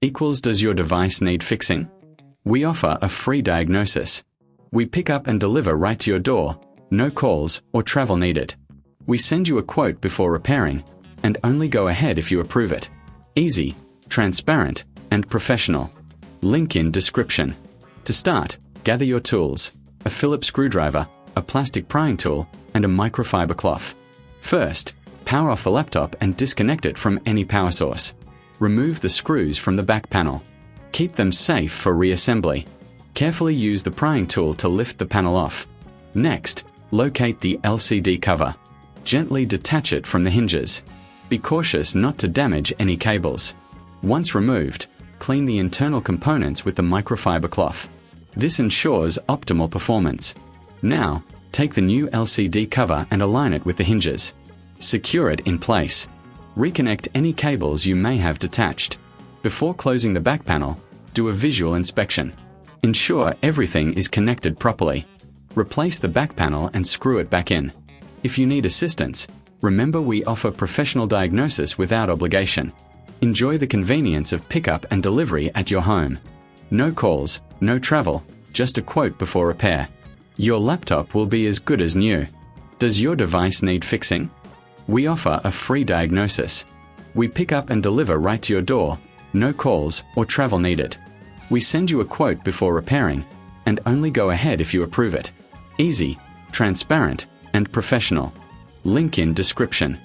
equals does your device need fixing? We offer a free diagnosis. We pick up and deliver right to your door, no calls or travel needed. We send you a quote before repairing, and only go ahead if you approve it. Easy, transparent, and professional. Link in description. To start, gather your tools: a Phillips screwdriver, a plastic prying tool, and a microfiber cloth. First, power off the laptop and disconnect it from any power source. Remove the screws from the back panel. Keep them safe for reassembly. Carefully use the prying tool to lift the panel off. Next, locate the LCD cover. Gently detach it from the hinges. Be cautious not to damage any cables. Once removed, clean the internal components with the microfiber cloth. This ensures optimal performance. Now, take the new LCD cover and align it with the hinges. Secure it in place. Reconnect any cables you may have detached. Before closing the back panel, do a visual inspection. Ensure everything is connected properly. Replace the back panel and screw it back in. If you need assistance, remember we offer professional diagnosis without obligation. Enjoy the convenience of pickup and delivery at your home. No calls, no travel, just a quote before repair. Your laptop will be as good as new. Does your device need fixing? We offer a free diagnosis. We pick up and deliver right to your door, no calls or travel needed. We send you a quote before repairing, and only go ahead if you approve it. Easy, transparent, and professional. Link in description.